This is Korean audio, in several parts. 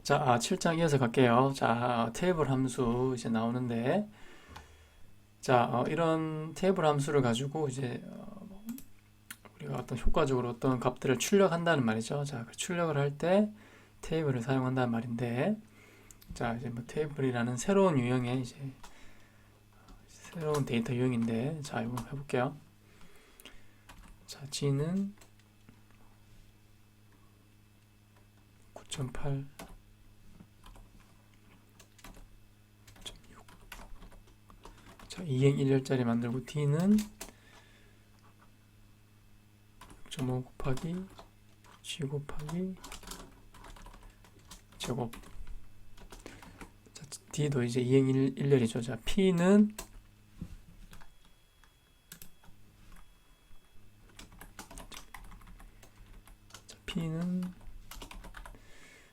자, 7장 이어서 갈게요. 자, 테이블 함수 이제 나오는데, 자, 이런 테이블 함수를 가지고 이제 우리가 어떤 효과적으로 어떤 값들을 출력한다는 말이죠. 자, 그 출력을 할 때 테이블을 사용한다는 말인데, 자, 이제 뭐 테이블이라는 새로운 유형의 이제 새로운 데이터 유형인데, 자, 이거 해볼게요. 자, G는 9.8 자, 2행 1열짜리 만들고 D는 6.5 곱하기 G 곱하기 제곱. 자, D도 이제 2행 1열이죠. 자, P는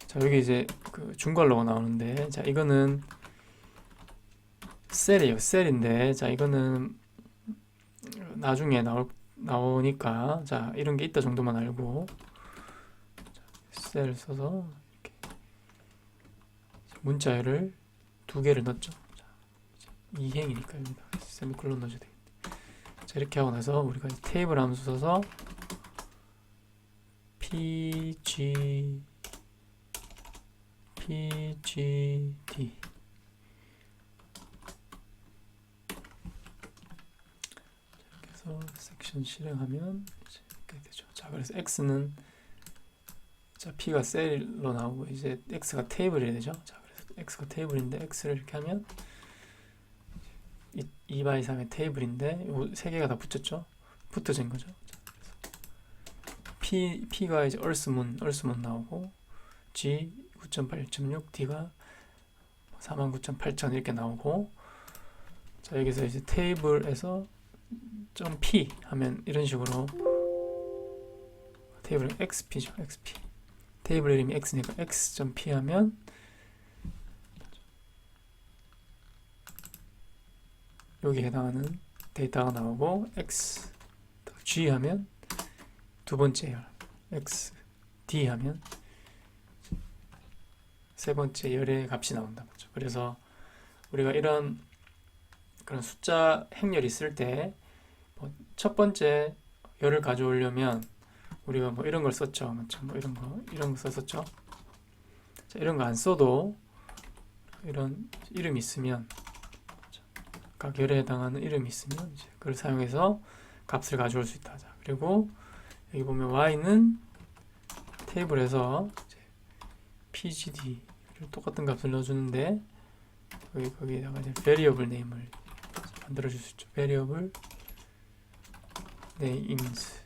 자, 여기 이제 그 중괄호가 나오는데, 자, 이거는 셀이에요. 셀인데, 자, 이거는 나중에 나오니까, 자, 이런 게 있다 정도만 알고, 셀 써서 이렇게 문자열을 두 개를 넣었죠. 자, 2행이니까 여기다 세미콜론 넣어줘야 되겠네. 자, 이렇게 하고 나서 우리가 테이블 함수 써서 pgd 그래서 섹션 실행하면 이제 이렇게 되죠. 자, 그래서 x는 자, p가 셀로 나오고 이제 x가 테이블이 되죠. 자, 그래서 x가 테이블인데 x를 이렇게 하면 2 by 3의 테이블인데 요 세 개가 다 붙였죠. 붙어진 거죠. 자, p가 이제 얼스문 나오고 g 9.8, 1.6, d가 49,800 이렇게 나오고, 자, 여기서 이제 테이블에서 .p 하면 이런 식으로 테이블은 xp죠. xp 테이블 이름이 x니까 x.p 하면 여기에 해당하는 데이터가 나오고, x g 하면 두 번째 열, x d 하면 세 번째 열의 값이 나온다 거죠. 그래서 우리가 이런 그런 숫자 행렬이 있을 때 첫 번째 열을 가져오려면 우리가 뭐 이런 걸 썼죠. 맞죠? 뭐 이런 거 썼었죠. 자, 이런 거 안 써도 이런 이름이 있으면, 각 열에 해당하는 이름이 있으면 이제 그걸 사용해서 값을 가져올 수 있다. 자, 그리고 여기 보면 y는 테이블에서 이제 pgd를 똑같은 값을 넣어주는데, 거기다가 이제 variable name을 만들어 줄 수 있죠. variable names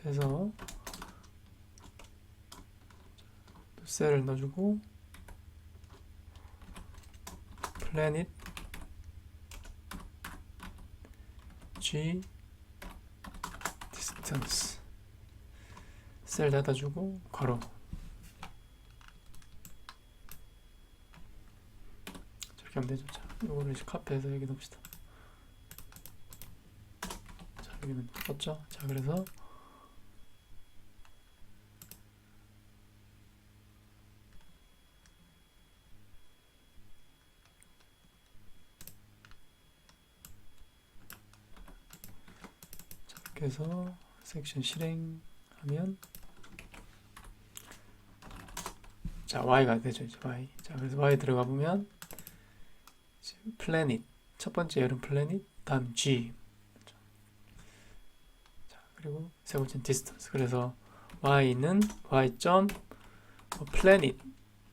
해서 셀을 넣어주고 planet g distance 셀 닫아주고 괄호. 저렇게 하면 되죠. 자, 이거를 이제 카피해서 여기 넣읍시다. 자, 여기는 떴죠. 자, 그래서 이렇게 해서 섹션 실행하면 자, y가 되죠. 이제 y. 자, 그래서 y 들어가 보면 planet 첫 번째 열은 planet, 다음 g. 자, 그리고 세 번째는 distance. 그래서 y는 y.planet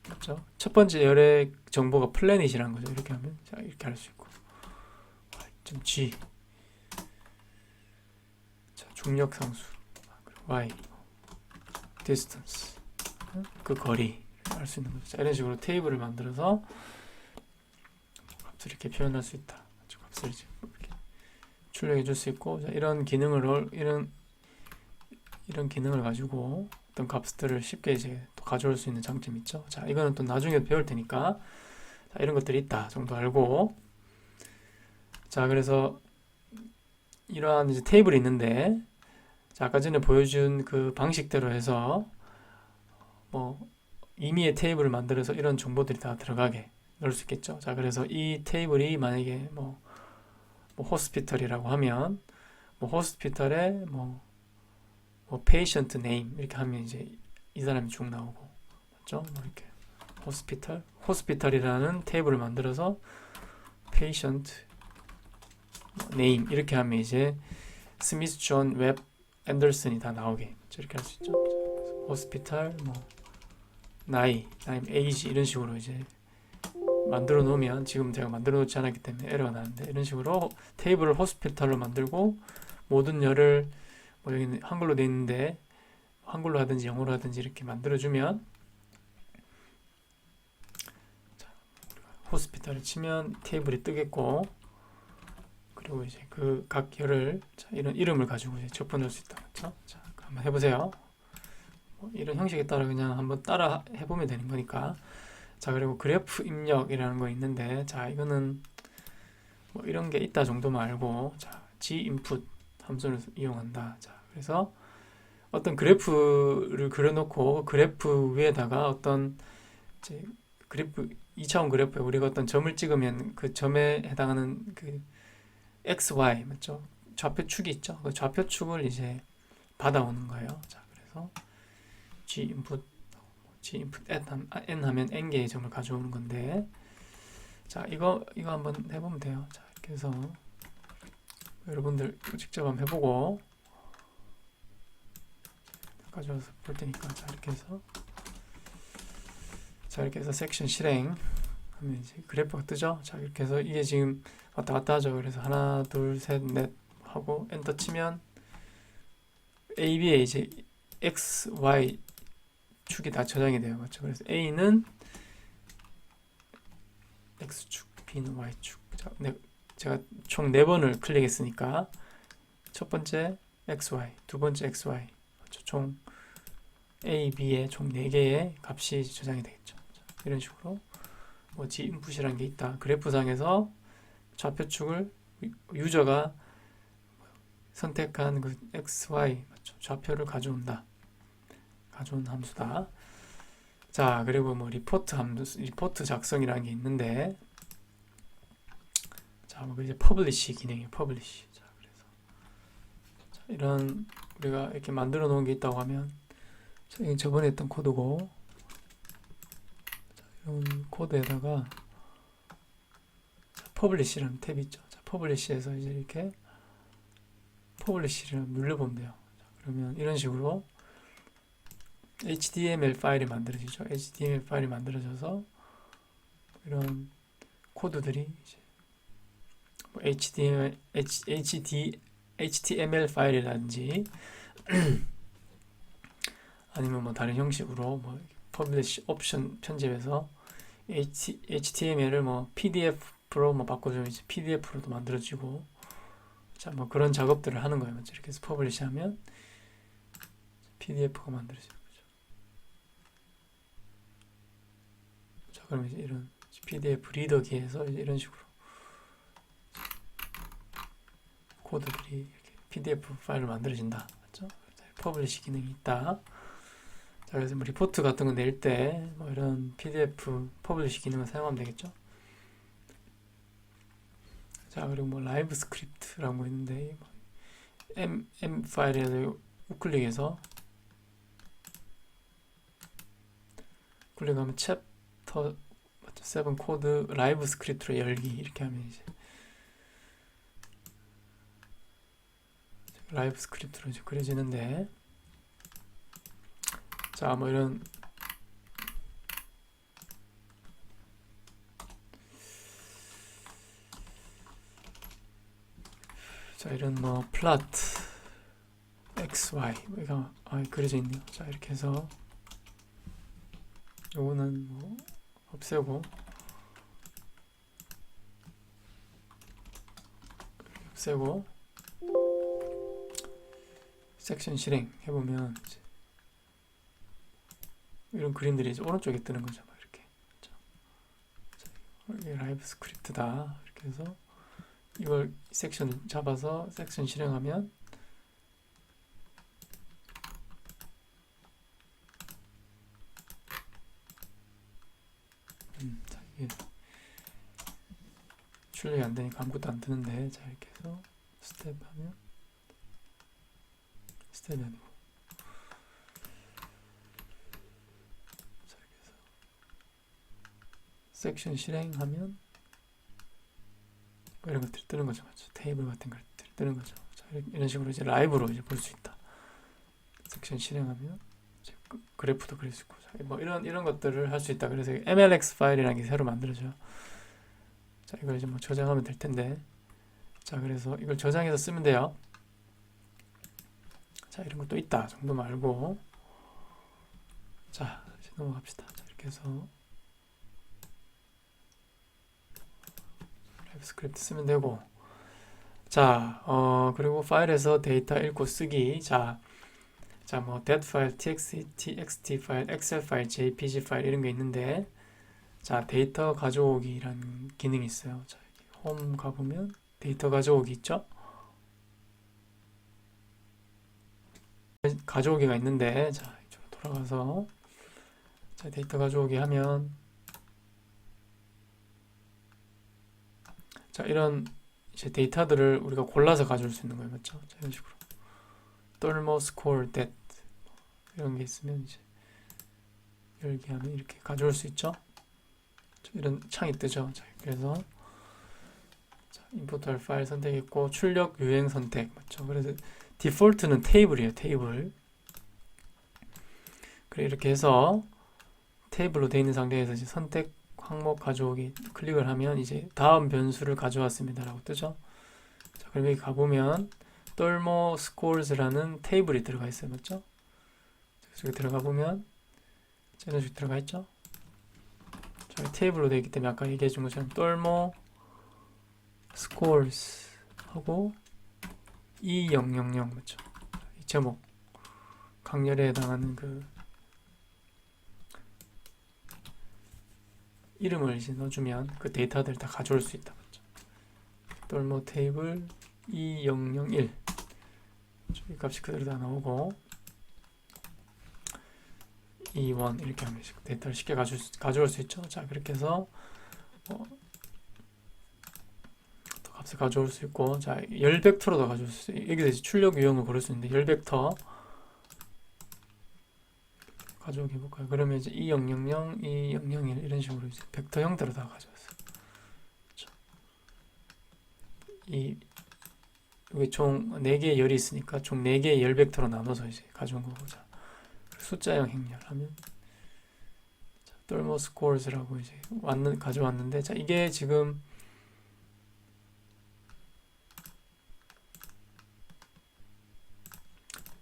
맞죠? 첫 번째 열의 정보가 planet이라는 거죠. 이렇게 하면 자, 이렇게 할 수 있고 y.g 자, 중력 상수 그리고 y distance 그 거리 알 수 있는 거죠. 자, 이런 식으로 테이블을 만들어서 값을 이렇게 표현할 수 있다. 값을 이렇게 출력해 줄 수 있고, 자, 이런 기능을 가지고 어떤 값들을 쉽게 이제 또 가져올 수 있는 장점이 있죠. 자, 이거는 또 나중에 배울 테니까 자, 이런 것들이 있다 정도 알고, 자, 그래서 이러한 이제 테이블이 있는데, 자, 아까 전에 보여준 그 방식대로 해서 뭐 임의의 테이블을 만들어서 이런 정보들이 다 들어가게 넣을 수 있겠죠. 자, 그래서 이 테이블이 만약에 뭐 호스피털이라고 하면 뭐 호스피털에 뭐 patient name 이렇게 하면 이제 이 사람이 쭉 나오고, 맞죠? 뭐 이렇게 호스피털이라는 테이블을 만들어서 patient name 이렇게 하면 이제 스미스 존 웹 앤더슨이 다 나오게 이렇게 할 수 있죠. 호스피털 뭐 나이, 에이지 이런 식으로 이제 만들어 놓으면, 지금 제가 만들어 놓지 않았기 때문에 에러가 나는데, 이런 식으로 테이블을 호스피털로 만들고 모든 열을 뭐 여기는 한글로 돼 있는데 한글로 하든지 영어로 하든지 이렇게 만들어주면, 호스피털을 치면 테이블이 뜨겠고, 그리고 이제 그 각 열을 이런 이름을 가지고 이제 접근할 수 있다. 그렇죠? 자, 한번 해보세요. 이런 형식에 따라 그냥 한번 따라 해보면 되는 거니까. 자, 그리고 그래프 입력이라는 거 있는데, 자, 이거는 뭐 이런 게 있다 정도만 알고, 자, G-input 함수를 이용한다. 자, 그래서 어떤 그래프를 그려놓고 그래프 위에다가 어떤 이제 그래프 2차원 그래프에 우리가 어떤 점을 찍으면 그 점에 해당하는 그 x, y 맞죠? 좌표축이 있죠. 그 좌표축을 이제 받아오는 거예요. 자, 그래서 G-input n 하면 n 개의 점을 가져오는 건데, 자, 이거 한번 해보면 돼요. 자, 이렇게 해서 여러분들 직접 한번 해보고 가져와서 볼 테니까, 자, 이렇게 해서 섹션 실행 하면 이제 그래프가 뜨죠. 자, 이렇게 해서 이게 지금 왔다 갔다 하죠. 그래서 하나, 둘, 셋, 넷 하고 엔터 치면 A, B에 이제 X, Y 축이 다 저장이 돼요. 맞죠? 그래서 A는 X축, B는 Y축. 자, 제가 총 4번을 클릭했으니까 첫 번째 XY, 두 번째 XY, 맞죠? 총 A, B의 총 4개의 값이 저장이 되겠죠. 자, 이런 식으로 뭐 G-input이라는 게 있다. 그래프상에서 좌표축을 유저가 선택한 그 XY, 맞죠? 좌표를 가져온다. 가져온 함수다. 자, 그리고 뭐 리포트 함수, 리포트 작성이라는 게 있는데, 자, 뭐 이제 퍼블리시 기능이에요. 퍼블리시. 자, 그래서 자, 이런 우리가 이렇게 만들어 놓은 게 있다고 하면, 자, 이게 저번에 했던 코드고, 자, 이런 코드에다가 퍼블리시라는 탭이 있죠. 자, 퍼블리시에서 이제 이렇게 퍼블리시를 눌러보면 돼요. 자, 그러면 이런 식으로 HTML 파일이 만들어지죠. HTML 파일이 만들어져서 이런 코드들이 이제 뭐 HTML 파일이라든지 아니면 뭐 다른 형식으로 뭐 퍼블리시 옵션 편집해서 HTML을 뭐 PDF로 뭐 바꿔주면 이제 PDF로도 만들어지고, 자, 뭐 그런 작업들을 하는 거예요. 이렇게 해서 퍼블리시 하면 PDF가 만들어지는 거죠. 자, 그럼 이제 이런 PDF 리더기에서 이제 이런 식으로 코드들이 이렇게 PDF 파일로 만들어진다. 맞죠? 퍼블리시 기능이 있다. 자, 그래서 뭐 리포트 같은 거 낼 때 뭐 이런 PDF 퍼블리시 기능을 사용하면 되겠죠. 자, 그리고 뭐 라이브 스크립트라는 거 있는데, 뭐 M 파일에서 우클릭해서 클릭하면 챕터 7 코드 라이브 스크립트로 열기 이렇게 하면 이제 라이브 스크립트로 이제 그려지는데, 자, 뭐 이런 자, 이런 뭐 플롯 XY 이거 그려져 있네요. 자, 이렇게 해서 요거는 뭐 없애고 섹션 실행 해보면 이제 이런 그림들이 이제 오른쪽에 뜨는 거죠. 막 이렇게. 자, 이게 라이브 스크립트다. 이렇게 해서 이걸 섹션을 잡아서 섹션 실행하면 자, 이게 출력이 안 되니까 아무것도 안 뜨는데, 자, 이렇게 해서 스텝 하면, 스텝이 아니고, 자, 이렇게 해서 섹션 실행하면, 이런 것들이 뜨는 거죠. 맞죠? 테이블 같은 것들이 뜨는 거죠. 자, 이런 식으로 이제 라이브로 이제 볼 수 있다. 섹션 실행하면, 이제 그래프도 그릴 수 있고, 자, 뭐 이런 것들을 할 수 있다. 그래서 MLX 파일이라는 게 새로 만들어져요. 자, 이걸 이제 뭐 저장하면 될 텐데, 자, 그래서 이걸 저장해서 쓰면 돼요. 자, 이런 것도 있다 정도 말고, 자, 이제 넘어갑시다. 자, 이렇게 해서 라이브 스크립트 쓰면 되고, 자, 그리고 파일에서 데이터 읽고 쓰기. 자, 뭐 dat 파일, txt, txt 파일, 엑셀 파일, jpg 파일 이런 게 있는데, 자, 데이터 가져오기라는 기능이 있어요. 자, 홈 가보면 데이터 가져오기 있죠? 가져오기가 있는데, 자, 이쪽으로 돌아가서, 자, 데이터 가져오기 하면, 자, 이런 이제 데이터들을 우리가 골라서 가져올 수 있는 거예요. 맞죠? 자, 이런 식으로. thermal score that 이런 게 있으면 이제 열기 하면 이렇게 가져올 수 있죠? 이런 창이 뜨죠. 자, 그래서 자, 임포트 파일 선택했고 출력 유행 선택 맞죠? 그래서 디폴트는 테이블이에요. 테이블. 그래 이렇게 해서 테이블로 되어 있는 상태에서 이제 선택 항목 가져오기 클릭을 하면 이제 다음 변수를 가져왔습니다 라고 뜨죠. 자, 그럼 여기 가보면 thermal scores라는 테이블이 들어가 있어요. 맞죠? 여기 들어가 보면 이런 식으로 들어가 있죠. 저희 테이블로 되어 있기 때문에 아까 얘기해 준 것처럼 thermal scores 하고 2000 맞죠? 이 제목 강렬에 해당하는 그 이름을 이제 넣어주면 그 데이터들 다 가져올 수 있다. 맞죠? thermal 테이블 2001 이 값이 그대로 다 나오고 21 이렇게 하면 데이터를 쉽게 가져올 수 있죠. 자, 그렇게 해서 또 값을 가져올 수 있고, 자, 열 벡터로도 가져올 수 있어요. 여기서 이제 출력 유형을 고를 수 있는데 열 벡터 가져오게 해볼까요? 그러면 이제 2000, 2001 이런 식으로 이제 벡터 형태로 다 가져왔어요. 그렇죠? 여기 총 4개의 열이 있으니까 총 4개의 열 벡터로 나눠서 이제 가져온 거고, 자, 숫자형 행렬 하면 thermal scores라고 이제 가져왔는데, 자, 이게 지금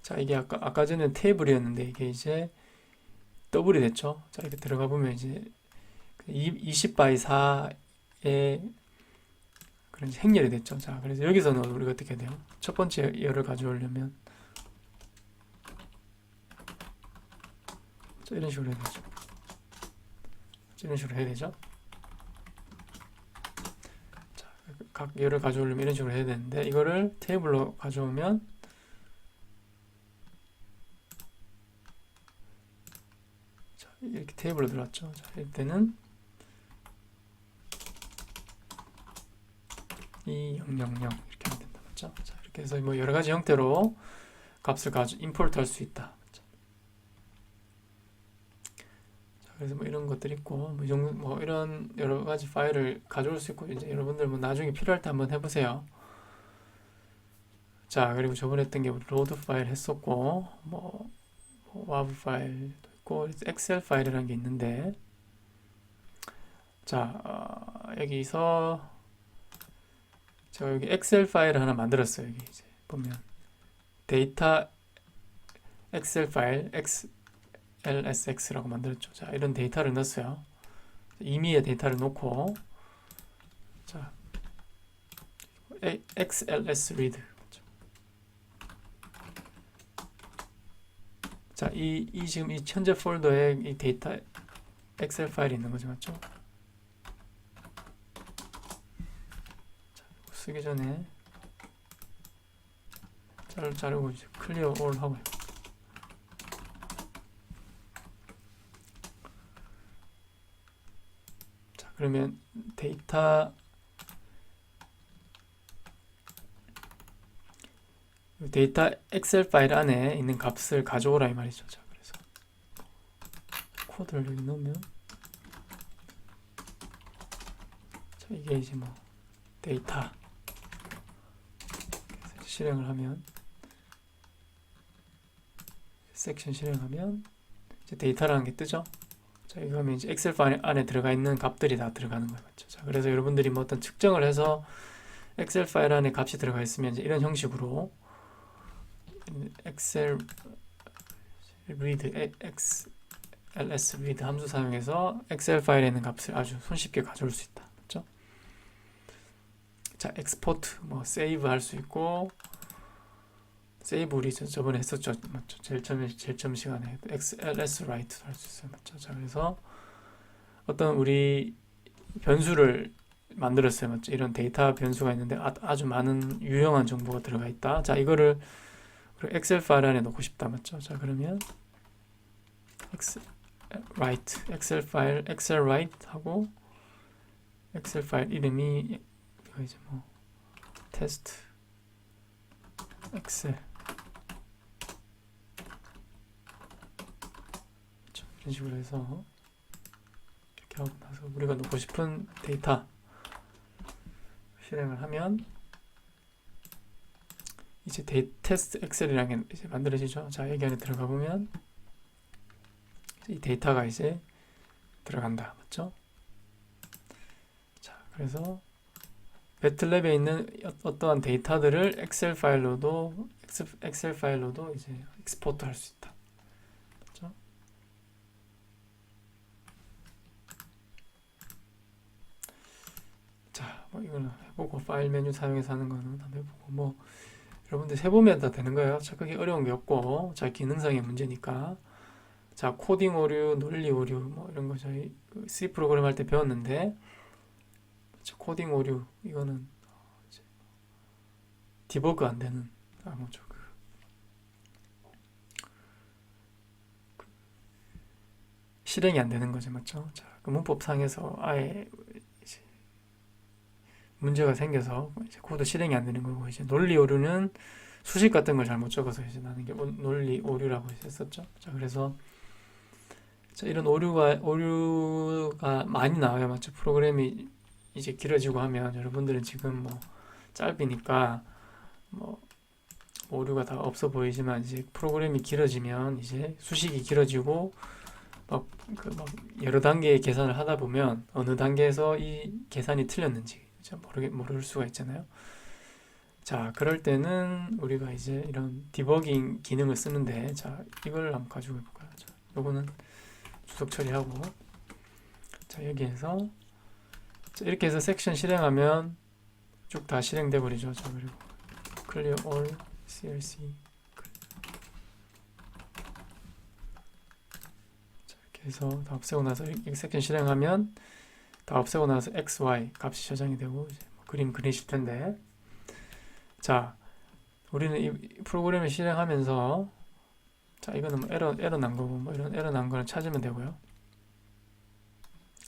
자, 이게 아까 전에 테이블이었는데 이게 이제 더블이 됐죠. 자, 이렇게 들어가 보면 이제 20 x 4의 그런 행렬이 됐죠. 자, 그래서 여기서는 우리가 어떻게 돼요? 첫 번째 열을 가져오려면 자, 이런 식으로 해야 되죠. 이런 식으로 해야 되죠. 자, 각 열을 가져오려면 이런 식으로 해야 되는데 이거를 테이블로 가져오면 자, 이렇게 테이블로 들어왔죠. 자, 이때는 2000 이렇게 하면 된다. 맞죠? 자, 이렇게 해서 뭐 여러 가지 형태로 값을 임포트 할 수 있다. 그래서 뭐 이런 것들이 있고 뭐 이런 여러 가지 파일을 가져올 수 있고 이제 여러분들 뭐 나중에 필요할 때 한번 해보세요. 자, 그리고 저번에 했던 게 로드 파일 했었고 뭐 와브 파일도 있고 엑셀 파일이라는 게 있는데, 자, 여기서 제가 여기 엑셀 파일을 하나 만들었어요. 여기 이제 보면 데이터 엑셀 파일 LSX라고 만들었죠. 자, 이런 데이터를 넣었어요. 임의의 데이터를 놓고, 자, XLS read. 자, 지금 이 현재 폴더에 이 데이터 엑셀 파일이 있는 거죠, 맞죠? 자, 쓰기 전에 자르고 이제 클리어 올 하고. 그러면 데이터 엑셀 파일 안에 있는 값을 가져오라 이 말이죠. 자, 그래서 코드를 여기 넣으면 자, 이게 이제 뭐 데이터 실행을 하면 섹션 실행하면 이제 데이터라는 게 뜨죠. 자, 이거 하면 이제 엑셀 파일 안에 들어가 있는 값들이 다 들어가는 거예요. 맞죠? 자, 그래서 여러분들이 뭐 어떤 측정을 해서 엑셀 파일 안에 값이 들어가 있으면 이제 이런 형식으로 엑셀 read ls read 함수 사용해서 엑셀 파일에 있는 값을 아주 손쉽게 가져올 수 있다. 맞죠? 자, 엑스포트 뭐 세이브 할 수 있고, 세이브 우리 저번에 했었죠. 맞죠? 제일 처음 시간에 ls write도 할 수 있어요. 맞죠? 자, 그래서 어떤 우리 변수를 만들었어요. 맞죠? 이런 데이터 변수가 있는데 아주 많은 유용한 정보가 들어가 있다. 자, 이거를 엑셀 파일 안에 넣고 싶다. 맞죠? 자, 그러면 엑셀 파일 엑셀 write 하고 엑셀 파일 이름이 이거 이제 뭐 테스트 엑셀 이런 식으로 해서 이렇게 하고 나서 우리가 넣고 싶은 데이터 실행을 하면 이제 테스트 엑셀이라는 게 이제 만들어지죠. 자, 여기 안에 들어가 보면 이 데이터가 이제 들어간다. 맞죠? 자, 그래서 매틀랩에 있는 어떠한 데이터들을 엑셀 파일로도 이제 익스포트 할 수 있다. 맞죠? 자, 뭐 이거는 해보고 파일 메뉴 사용해서 하는 거는 한번 해보고 뭐 여러분들 해보면 다 되는 거예요. 자, 그게 어려운 게 없고 자, 기능상의 문제니까. 자, 코딩 오류, 논리 오류 뭐 이런 거 저희 C 프로그램 할 때 배웠는데 코딩 오류 이거는 디버그 안 되는 뭐죠 실행이 안 되는 거죠. 맞죠? 자, 그 문법상에서 아예 이제 문제가 생겨서 이제 코드 실행이 안 되는 거고, 이제 논리 오류는 수식 같은 걸 잘못 적어서 이제 나는 게 논리 오류라고 했었죠. 자, 그래서 자, 이런 오류가 많이 나와요. 맞죠? 프로그램이 이제 길어지고 하면 여러분들은 지금 뭐 짧으니까 뭐 오류가 다 없어 보이지만 이제 프로그램이 길어지면 이제 수식이 길어지고 막 여러 단계의 계산을 하다 보면 어느 단계에서 이 계산이 틀렸는지 모를 수가 있잖아요. 자, 그럴 때는 우리가 이제 이런 디버깅 기능을 쓰는데, 자, 이걸 한번 가지고 해볼까요? 자, 요거는 주석 처리하고, 자, 여기에서 자, 이렇게 해서 섹션 실행하면 쭉 다 실행돼 버리죠. 자, 그리고 clear all CLC 자, 이렇게 해서 다 없애고 나서 이 섹션 실행하면 다 없애고 나서 XY 값이 저장이 되고 이제 뭐 그림 그리실 텐데, 자, 우리는 이 프로그램을 실행하면서 자, 이거는 뭐 에러 난 거고 뭐 이런 에러 난 거는 찾으면 되고요.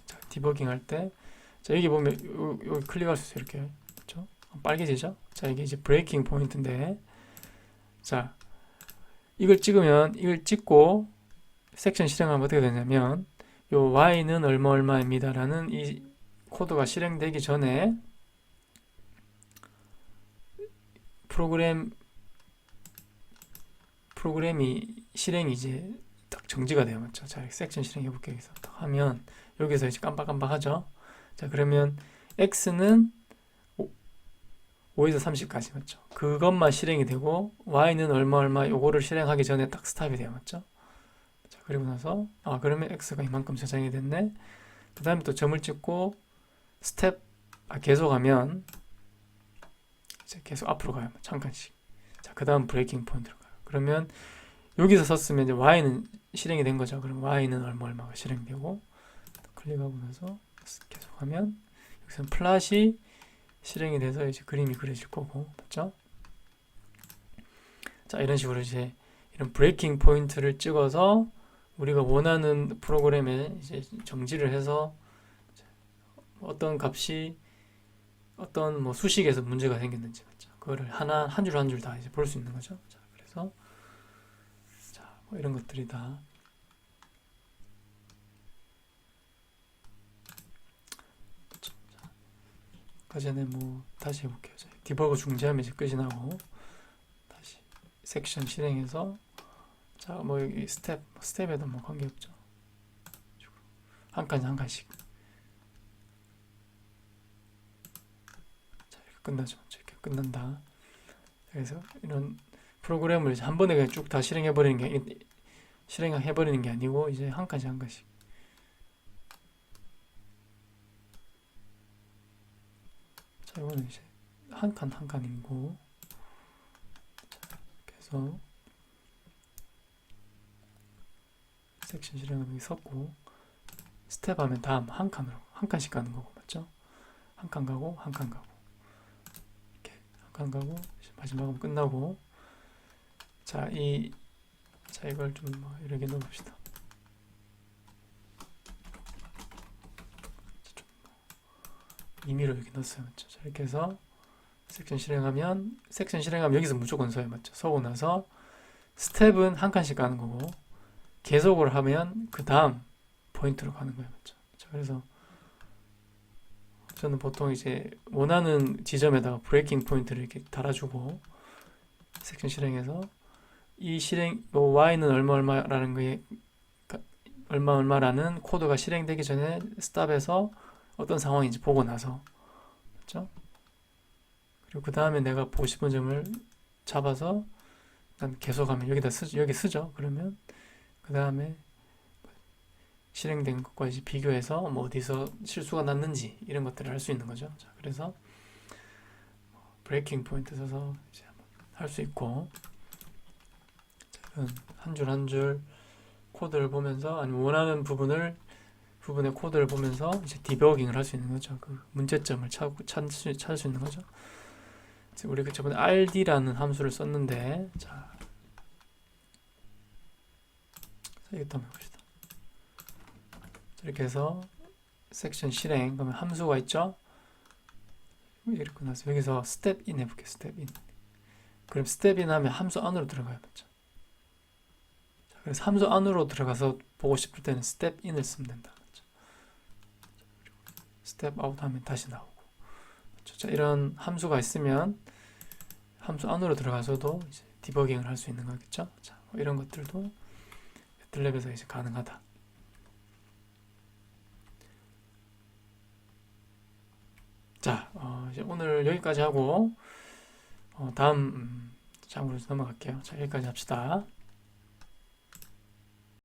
자, 디버깅 할 때 자, 여기 보면 여기 클릭할 수 있어요. 이렇게 그렇죠? 빨개지죠? 자, 이게 이제 브레이킹 포인트인데, 자, 이걸 찍고 섹션 실행하면 어떻게 되냐면 요 y는 얼마입니다 라는 이 코드가 실행되기 전에 프로그램이 실행이 이제 딱 정지가 돼요. 맞죠? 자, 섹션 실행해 볼게요. 여기서 딱 하면 여기서 이제 깜빡깜빡 하죠. 자, 그러면 x는 5에서 30까지 맞죠? 그것만 실행이 되고 y는 얼마 요거를 실행하기 전에 딱 스탑이 돼요. 맞죠? 자, 그리고 나서 그러면 x가 이만큼 저장이 됐네. 그 다음에 또 점을 찍고 스텝 계속하면 이제 계속 앞으로 가요. 잠깐씩. 자, 그 다음 브레이킹 포인트로 가요. 그러면 여기서 썼으면 이제 y는 실행이 된 거죠. 그럼 y는 얼마가 실행되고, 클릭하고 나서 계속하면 여기서는 플랫이 실행이 돼서 이제 그림이 그려질 거고, 맞죠? 자, 이런 식으로 이제 이런 브레이킹 포인트를 찍어서 우리가 원하는 프로그램에 이제 정지를 해서 어떤 값이 어떤 뭐 수식에서 문제가 생겼는지, 맞죠? 그거를 하나 한 줄 한 줄 다 이제 볼 수 있는 거죠. 자, 그래서 자, 뭐 이런 것들이 다 그 전에 뭐 다시 해볼게요. 자, 디버그 중지하면 이제 끝이 나고 다시 섹션 실행해서 자, 뭐 여기 스텝에도 뭐 관계없죠. 한 칸 한 칸씩. 자, 이렇게 끝나죠. 이렇게 끝난다. 그래서 이런 프로그램을 이제 한 번에 그냥 쭉 다 실행해버리는 게 아니고 이제 한 칸씩 한 칸씩. 자, 이거는 이제 한 칸 한 칸이고, 그래서 섹션 실행하면 여기 섰고, 스텝 하면 다음 한 칸으로 한 칸씩 가는 거고, 맞죠? 한 칸 가고 한 칸 가고 이렇게 한 칸 가고 마지막은 끝나고. 자, 이걸 좀 뭐 이렇게 넣어봅시다. 좀 임의로 이렇게 넣었어요, 맞죠? 자, 이렇게 해서 섹션 실행하면 여기서 무조건 서요, 맞죠? 서고 나서 스텝은 한 칸씩 가는 거고, 계속으로 하면 그 다음 포인트로 가는 거예요, 맞죠? 자, 그래서 저는 보통 이제 원하는 지점에다가 브레이킹 포인트를 이렇게 달아주고 섹션 실행해서 이 y는 얼마라는 거에 얼마라는 코드가 실행되기 전에 스탑해서 어떤 상황인지 보고 나서, 맞죠? 그리고 그 다음에 내가 보고 싶은 점을 잡아서 일단 계속하면 여기 쓰죠. 그러면 그 다음에 실행된 것과 이제 비교해서 뭐 어디서 실수가 났는지 이런 것들을 할 수 있는 거죠. 자, 그래서 브레이킹 포인트 써서 이제 할 수 있고, 한 줄 한 줄 코드를 보면서 아니면 원하는 부분의 코드를 보면서 이제 디버깅을 할 수 있는 거죠. 그 문제점을 찾을 수 있는 거죠. 우리 저번에 rd라는 함수를 썼는데, 자, 이것도 한번 해봅시다. 이렇게 해서 섹션 실행, 그러면 함수가 있죠? 이렇게 끝나서 여기서 스텝 인 해볼게요. 스텝 인. 그럼 스텝 인 하면 함수 안으로 들어가요, 맞죠? 자, 그래서 함수 안으로 들어가서 보고 싶을 때는 스텝 인을 쓰면 된다, 맞죠? 스텝 아웃 하면 다시 나오고, 맞죠? 자, 이런 함수가 있으면 함수 안으로 들어가서도 이제 디버깅을 할 수 있는 거겠죠? 자, 뭐 이런 것들도 매틀랩에서 이제 가능하다. 자, 이제 오늘 여기까지 하고 다음 장으로 넘어갈게요. 자, 여기까지 합시다.